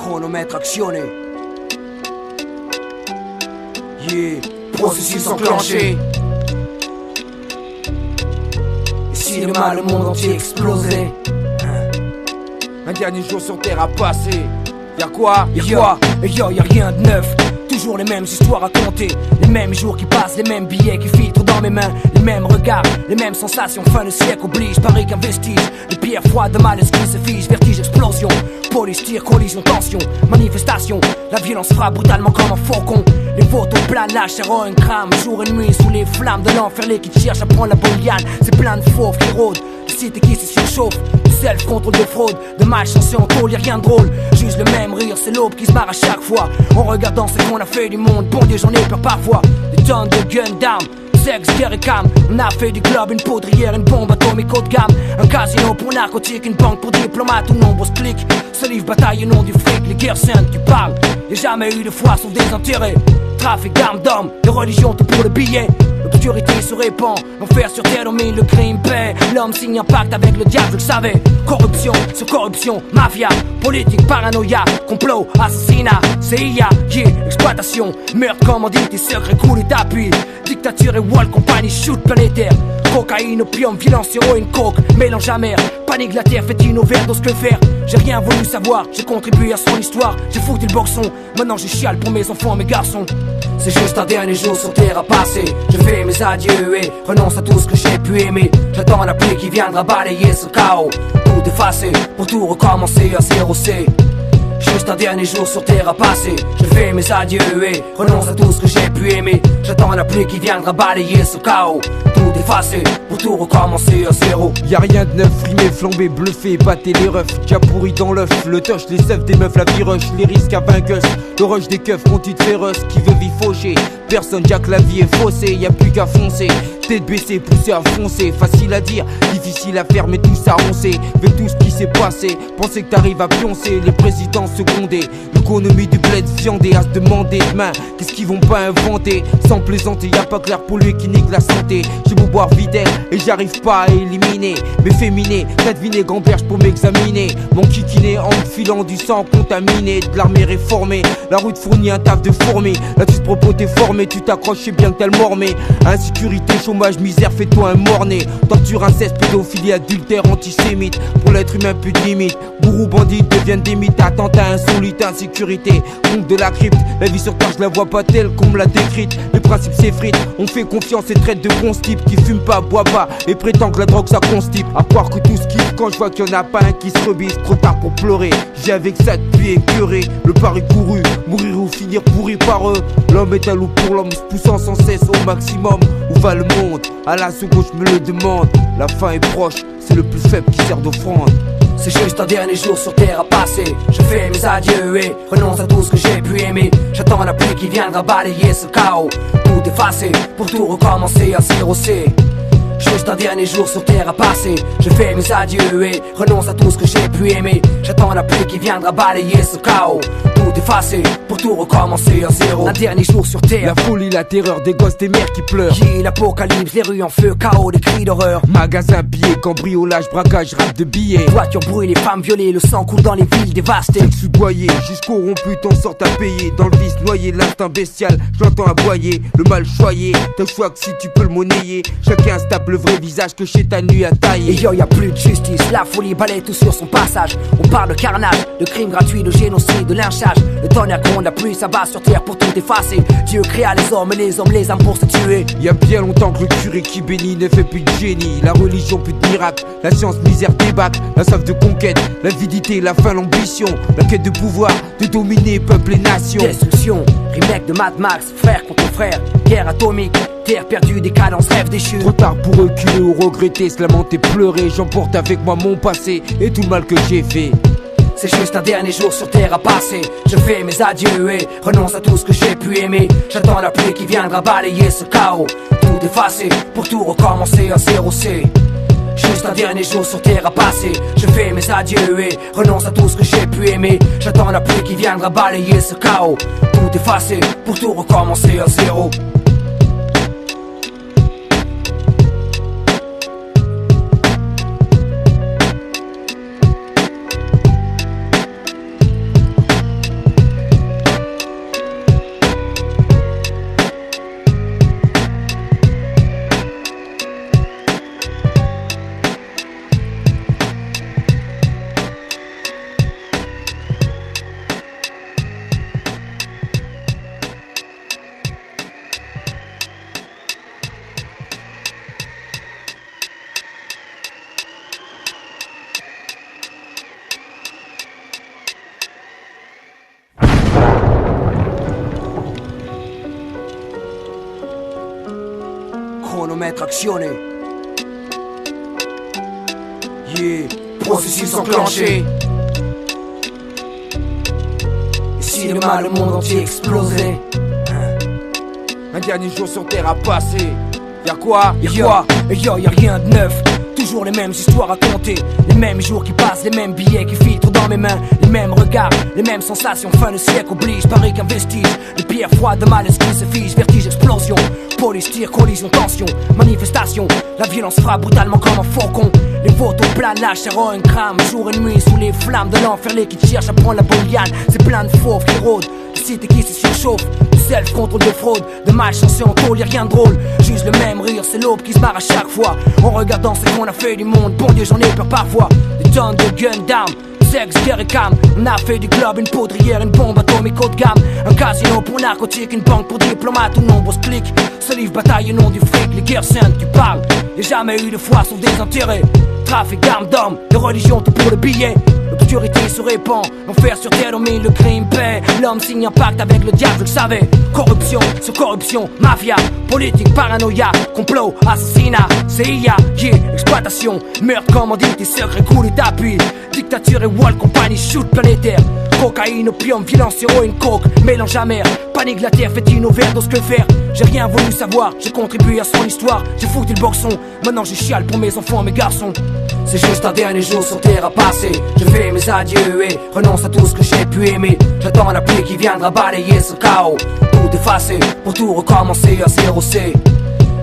chronomètre actionné. Yeah, processus enclenché. Et si demain le monde entier explosait? Un dernier jour sur terre à passer. Y'a quoi? Y'a rien de neuf. Toujours les mêmes histoires à compter. Les mêmes jours qui passent, les mêmes billets qui filtrent dans mes mains. Les mêmes regards, les mêmes sensations. Fin de siècle oblige, pareil qu'un vestige. Les pierres froides de malaise qui se fige. Vertige, explosion. Police, tir, collision, tension. Manifestation, la violence frappe brutalement comme un faucon. Les photos planent, la chair en crame. Jour et nuit sous les flammes de l'enfer. Qui cherchent à prendre la bonne liane. C'est plein de fauves qui rôdent. Les cités qui se surchauffent. Self, contrôle de fraude, de malchance et en tôle, y'a rien de drôle. Juste le même rire, c'est l'aube qui se marre à chaque fois. En regardant ce qu'on a fait du monde, bon Dieu j'en ai peur parfois. Des tonnes de guns d'armes, sexe, guerre et cam. On a fait du globe, une poudrière, une bombe atomique haut de gamme. Un casino pour narcotiques, une banque pour diplomates ou nombreux clics. Ce livre bataille au nom du fric, les guerres saintes tu parles. Y'a jamais eu de foi sauf des intérêts. Trafic d'armes d'hommes, de religion tout pour le billet. L'obscurité se répand, l'enfer sur terre domine le crime paix. L'homme signe un pacte avec le diable, je le savais. Corruption sur corruption, mafia, politique, paranoïa, complot, assassinat, CIA, exploitation, meurtre, commandité, secret, coup d'état, puis dictature et wall compagnie, shoot planétaire. Cocaïne, opium, violence, héroïne, coke, mélange amer. Panique la terre, fait une overdose, que faire? J'ai rien voulu savoir, j'ai contribué à son histoire. J'ai foutu le boxon, maintenant je chiale pour mes enfants, mes garçons. C'est juste un dernier jour sur terre à passer. Je fais mes adieux et renonce à tout ce que j'ai pu aimer. J'attends la pluie qui viendra balayer ce chaos. Tout effacer, pour tout recommencer à 0C. Juste un dernier jour sur terre à passer. Je fais mes adieux et renonce à tout ce que j'ai pu aimer. J'attends la pluie qui viendra balayer ce chaos. Tout effacer, pour tout recommencer à 0. Y'a rien de neuf, frimé, flambé, bluffé, batté les refs. Déjà pourri dans l'œuf, le touch, les seufs des meufs, la vie rush. Les risques à vainqueuse, le rush des keufs, mon titre féroce. Qui veut vie fauchée, personne, déjà que la vie est faussée. Y'a plus qu'à foncer, tête baissée, poussée à foncer. Facile à dire, difficile à faire, mais tout ça roncé. Avec tout ce qui s'est passé, penser que t'arrives à pioncer. Les présidents secondés, l'économie du bled viandé. À se demander demain, qu'est-ce qu'ils vont pas inventer? Sans plaisanter, y'a pas clair pour lui qui nique la santé. J'ai beau boire videl et j'arrive pas à éliminer mes féminés, t'as deviné gamberge pour m'examiner. Mon kikiné en me filant du sang contaminé. De l'armée réformée, la route fournit un taf de fourmi. Là tu te propos t'es formé, tu t'accroches, c'est bien que t'as le mormé. Insécurité, chômage, misère, fais-toi un morné. Torture, inceste, pédophilie, adultère, antisémite. Pour l'être humain plus de limite. Bourreaux, bandits deviennent des mythes. Attentat insolite, insécurité, compte de la crypte. La vie sur terre je la vois pas telle qu'on me l'a décrite. Les principes s'effritent, on fait confiance et traite de bons types. Qui fume pas, boit pas et prétend que la drogue ça constipe. À croire que tout ce kiffe quand je vois qu'il y en a pas un qui se rebise. Trop tard pour pleurer, j'ai avec ça depuis écœuré. Le pari couru, mourir ou finir pourri par eux. L'homme est un loup pour l'homme, se poussant sans cesse au maximum. Où va le monde? À la seconde je me le demande. La fin est proche, c'est le plus faible qui sert d'offrande. C'est juste un dernier jour sur terre à passer. Je fais mes adieux et renonce à tout ce que j'ai pu aimer. J'attends la pluie qui viendra balayer ce chaos. Tout effacer, pour tout recommencer à 0C. Juste un dernier jour sur terre à passer. Je fais mes adieux et renonce à tout ce que j'ai pu aimer. J'attends la pluie qui viendra balayer ce chaos. Tout effacer, pour tout recommencer à 0. Un dernier jour sur terre. La folie, la terreur des gosses, des mères qui pleurent. L'apocalypse, les rues en feu, chaos, des cris d'horreur. Magasin billets, cambriolage, braquage, rap de billets. Voitures brûlées, femmes violées, le sang coule dans les villes dévastées. Je suis boyé, jusqu'au rompu, t'en sortes à payer. Dans le vice noyé, l'instinct bestial, j'entends aboyer. Le mal choyé, t'as le choix que si tu peux le monnayer. Chacun se tape le vrai visage que chez ta nuit à tailler. Et yo, y'a plus de justice, la folie balaye tout sur son passage. On parle de carnage, de crimes gratuits, de génocide, de lynchage. Le tonnerre gronde, la pluie s'abat sur terre pour tout effacer. Dieu créa les hommes et les hommes les âmes pour se tuer. Y'a bien longtemps que le curé qui bénit ne fait plus de génie. La religion plus de miracle, la science misère débâcle. La soif de conquête, l'avidité, la faim, l'ambition. La quête de pouvoir, de dominer peuple et nation. Destruction, remake de Mad Max, frère contre frère. Guerre atomique, terre perdue, décadence, rêve déchu. Trop tard pour reculer ou regretter, se lamenter, pleurer. J'emporte avec moi mon passé et tout le mal que j'ai fait. C'est juste un dernier jour sur terre à passer. Je fais mes adieux et renonce à tout ce que j'ai pu aimer. J'attends la pluie qui viendra balayer ce chaos. Tout effacer, pour tout recommencer à 0C. Juste un dernier jour sur terre à passer. Je fais mes adieux et renonce à tout ce que j'ai pu aimer. J'attends la pluie qui viendra balayer ce chaos. Tout effacer, pour tout recommencer à 0. chronomètre actionné. Yeah, processus enclenché. Et si demain le monde entier explosait, un dernier jour sur terre à passer. Y'a quoi? Y'a rien de neuf. Toujours les mêmes histoires à compter. Les mêmes jours qui passent, les mêmes billets qui filtrent dans mes mains. Les mêmes regards, les mêmes sensations. Fin de siècle oblige, pareil qu'un vestige. Les pierres froides de malaise qui se fige. Vertige, explosion. Police, tir, collision, tension. Manifestation, la violence frappe brutalement comme un faucon. Les photos planent, lâchent, héroïne crame. Jour et nuit sous les flammes de l'enfer. Les qui cherchent à prendre la boliane. C'est plein de fauves qui rôdent. De cité qui se surchauffe. De self, contrôle de fraude. De malchanceux en tôle, y'a rien de drôle. Juste le même rire, c'est l'aube qui se barre à chaque fois. En regardant ce qu'on a fait du monde. Bon Dieu, j'en ai peur parfois. Des tonnes de guns d'armes. Sexe, guerre et cam. On a fait du globe, une poudrière, une bombe atomique haut de gamme. Un casino pour narcotique, une banque pour diplomates ou nombreuses clics. Se livre bataille au nom du fric, les guerres saintes, tu parles. Y'a jamais eu de foi sauf des intérêts. Trafic d'armes d'hommes, de religion, tout pour le billet. L'obscurité se répand, l'enfer sur terre domine le crime paix. L'homme signe un pacte avec le diable, je le savais. Corruption sur corruption, mafia, politique, paranoïa, complot, assassinat, CIA, exploitation, meurtre, commandite, secret, coups d'appui. Dictature et wall compagnie, shoot planétaire. Cocaïne, opium, violence, héroïne, coke, mélange amer. Panique la terre, fait une overdose, que faire? J'ai rien voulu savoir, j'ai contribué à son histoire. J'ai foutu le boxon, maintenant je chiale pour mes enfants, mes garçons. C'est juste un dernier jour sur terre à passer. Je fais mes adieux et renonce à tout ce que j'ai pu aimer. J'attends la pluie qui viendra balayer ce chaos. Tout effacer, pour tout recommencer à 0C.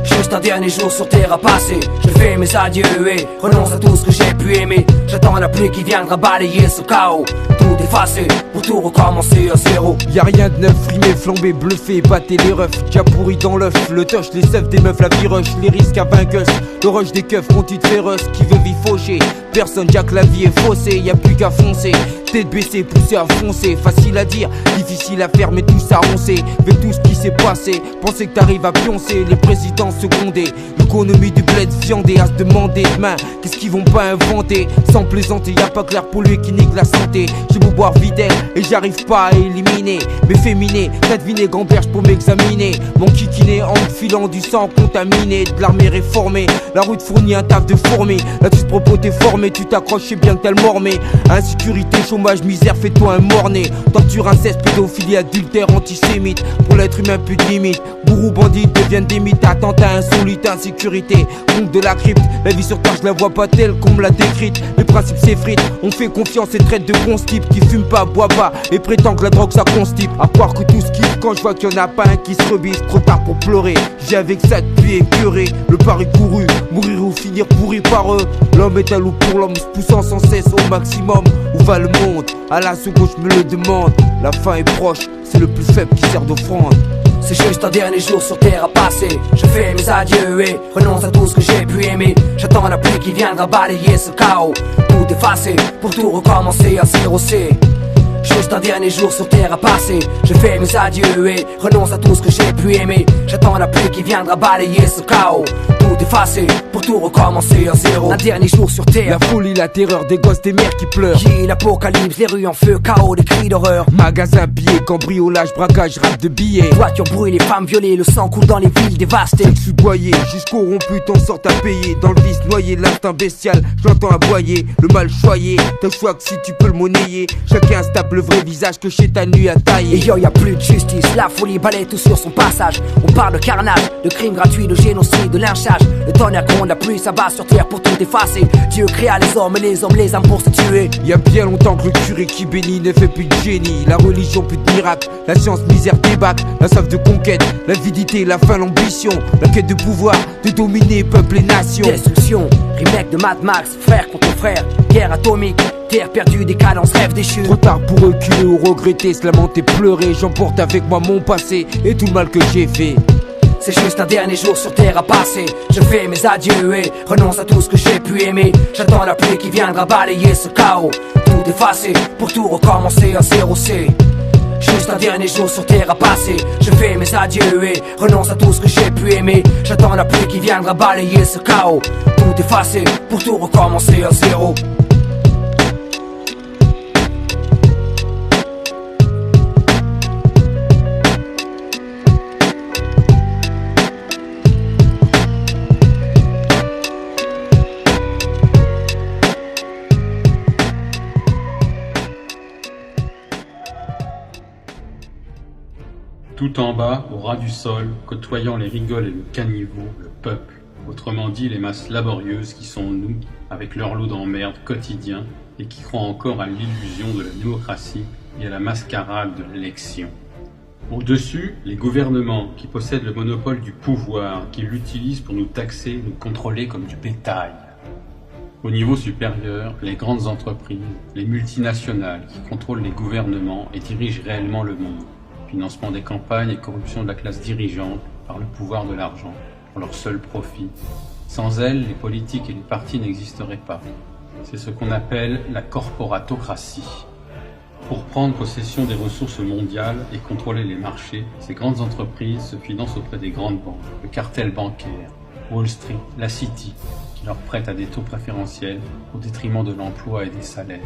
Juste un dernier jour sur terre à passer. Je fais mes adieux et renonce à tout ce que j'ai pu aimer. J'attends la pluie qui viendra balayer ce chaos. Tout effacer, pour tout recommencer à 0. Y'a rien de neuf, rimé, flambé, bluffé, battez les refs. Déjà pourri dans l'œuf, le touch, les seufs des meufs, la vie rush. Les risques à vainqueuse, le rush des keufs, montite féroce. Qui veut vie fauchée, personne, Jack, la vie est faussée. Y'a plus qu'à foncer, tête baissée, poussée à foncer. Facile à dire, difficile à faire, mais tout ça on sait. Avec tout ce qui s'est passé, pensez que t'arrives à pioncer. Les présidents secondés, l'économie du bled viandé. À se demander demain, qu'est-ce qu'ils vont pas inventer? Sans plaisanter, y'a pas clair pour lui qui nique la santé. J'ai beau boire Videl et j'arrive pas à éliminer mes féminés, t'as deviné gamberge pour m'examiner. Mon kikiné en me filant du sang contaminé. De l'armée réformée, la route fournit un taf de fourmi. Là tu te propos t'es formé, tu t'accroches, c'est bien que t'as le mormé. Insécurité, chômage, misère, fais-toi un morné. Torture, inceste, pédophilie, adultère, antisémite. Pour l'être humain plus de limite. Bourreaux, bandits deviennent des mythes. Attentats insolites, insécurité, honte de la crypte. La vie sur terre je la vois pas telle qu'on me l'a décrite. Les principes s'effritent, on fait confiance et traite de bons types. Qui fume pas, boit pas et prétend que la drogue ça constipe. À croire que tout se kiffe quand je vois qu'il y en a pas un qui se rebise. Trop tard pour pleurer, j'ai avec ça depuis écœuré. Le pari couru, mourir ou finir pourri par eux. L'homme est un loup pour l'homme, se poussant sans cesse au maximum. Où va le monde? À la seconde je me le demande. La fin est proche, c'est le plus faible qui sert d'offrande. C'est juste un dernier jour sur terre à passer. Je fais mes adieux et renonce à tout ce que j'ai pu aimer. J'attends la pluie qui viendra balayer ce chaos. Tout effacer, pour tout recommencer à 0C. Juste un dernier jour sur terre à passer. Je fais mes adieux et renonce à tout ce que j'ai pu aimer. J'attends la pluie qui viendra balayer ce chaos. Tout effacer, pour tout recommencer à 0. Un dernier jour sur terre. La folie, la terreur des gosses, des mères qui pleurent. L'apocalypse, les rues en feu, chaos, des cris d'horreur. Magasin pillé, cambriolage, braquage, rap de billets. Voitures brûlées, femmes violées, le sang coule dans les villes dévastées. Je suis boyé, jusqu'au rompu, t'en sortes à payer. Dans le vice noyé, l'instinct bestial, j'entends aboyer. Le mal choyé, t'as le choix que si tu peux le monnayer. Chacun se tape le vrai visage que chez ta nuit à tailler. Et yo, y'a plus de justice, la folie balaye tout sur son passage. On parle de carnage, de crimes gratuits, de génocide, de lynchage. Le tonnerre gronde, la pluie s'abat sur terre pour tout effacer. Dieu créa les hommes et les hommes les âmes pour se tuer. Y'a bien longtemps que le curé qui bénit ne fait plus de génie. La religion plus de miracle, la science misère débacle. La soif de conquête, l'avidité, la faim, l'ambition. La quête de pouvoir, de dominer peuple et nation. Destruction, remake de Mad Max, frère contre frère. Guerre atomique, terre perdue, décadence, rêve déchu. Trop tard pour reculer ou regretter, se lamenter, pleurer. J'emporte avec moi mon passé et tout le mal que j'ai fait. C'est juste un dernier jour sur terre à passer. Je fais mes adieux et renonce à tout ce que j'ai pu aimer. J'attends la pluie qui viendra balayer ce chaos. Tout effacer, pour tout recommencer à 0C. Juste un dernier jour sur terre à passer. Je fais mes adieux et renonce à tout ce que j'ai pu aimer. J'attends la pluie qui viendra balayer ce chaos. Tout effacer, pour tout recommencer à 0. Tout en bas, au ras du sol, côtoyant les rigoles et le caniveau, le peuple, autrement dit les masses laborieuses qui sont nous, avec leur lot d'emmerdes quotidiens et qui croient encore à l'illusion de la démocratie et à la mascarade de l'élection. Au-dessus, les gouvernements qui possèdent le monopole du pouvoir, qui l'utilisent pour nous taxer, nous contrôler comme du bétail. Au niveau supérieur, les grandes entreprises, les multinationales qui contrôlent les gouvernements et dirigent réellement le monde. Financement des campagnes et corruption de la classe dirigeante par le pouvoir de l'argent, pour leur seul profit. Sans elles, les politiques et les partis n'existeraient pas. C'est ce qu'on appelle la corporatocratie. Pour prendre possession des ressources mondiales et contrôler les marchés, ces grandes entreprises se financent auprès des grandes banques, le cartel bancaire, Wall Street, la City, qui leur prêtent à des taux préférentiels au détriment de l'emploi et des salaires.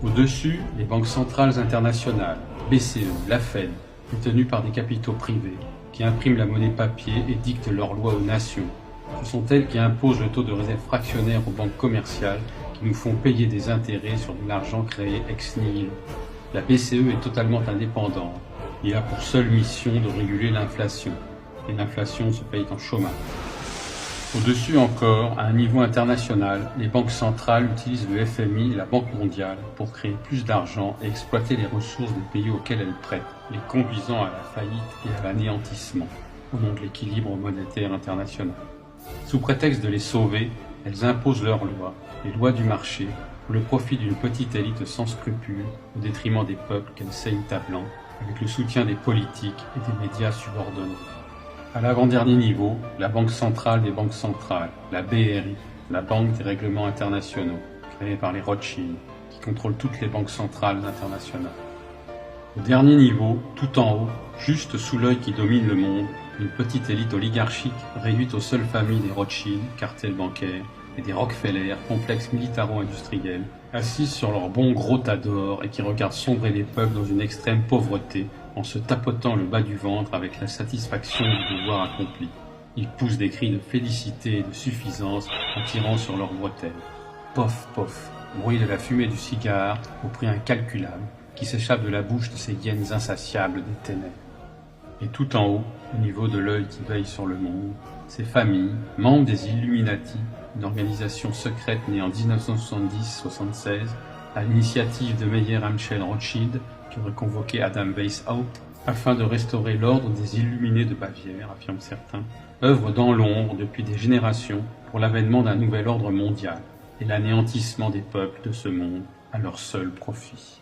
Au-dessus, les banques centrales internationales, BCE, la Fed, détenues par des capitaux privés, qui impriment la monnaie papier et dictent leurs lois aux nations. Ce sont elles qui imposent le taux de réserve fractionnaire aux banques commerciales qui nous font payer des intérêts sur de l'argent créé ex nihilo. La BCE est totalement indépendante. Il a pour seule mission de réguler l'inflation. Et l'inflation se paye en chômage. Au-dessus encore, à un niveau international, les banques centrales utilisent le FMI et la Banque mondiale pour créer plus d'argent et exploiter les ressources des pays auxquels elles prêtent, les conduisant à la faillite et à l'anéantissement, au nom de l'équilibre monétaire international. Sous prétexte de les sauver, elles imposent leurs lois, les lois du marché, pour le profit d'une petite élite sans scrupules, au détriment des peuples qu'elles saignent à blanc, avec le soutien des politiques et des médias subordonnés. À l'avant-dernier niveau, la Banque centrale des banques centrales, la BRI, la Banque des règlements internationaux, créée par les Rothschild, qui contrôle toutes les banques centrales internationales. Au dernier niveau, tout en haut, juste sous l'œil qui domine le monde, une petite élite oligarchique réduite aux seules familles des Rothschild, cartel bancaire, et des Rockefeller, complexe militaro-industriel, assises sur leur bon gros tas d'or et qui regardent sombrer les peuples dans une extrême pauvreté en se tapotant le bas du ventre avec la satisfaction du devoir accompli. Ils poussent des cris de félicité et de suffisance en tirant sur leurs bretelles. Pof, pof, bruit de la fumée du cigare au prix incalculable qui s'échappe de la bouche de ces hyènes insatiables des ténèbres. Et tout en haut, au niveau de l'œil qui veille sur le monde, ces familles, membres des Illuminati, une organisation secrète née en 1970-76 à l'initiative de Meyer Amschel Rothschild, qui aurait convoqué Adam Weishaupt afin de restaurer l'ordre des Illuminés de Bavière, affirment certains, œuvrent dans l'ombre depuis des générations pour l'avènement d'un nouvel ordre mondial et l'anéantissement des peuples de ce monde à leur seul profit.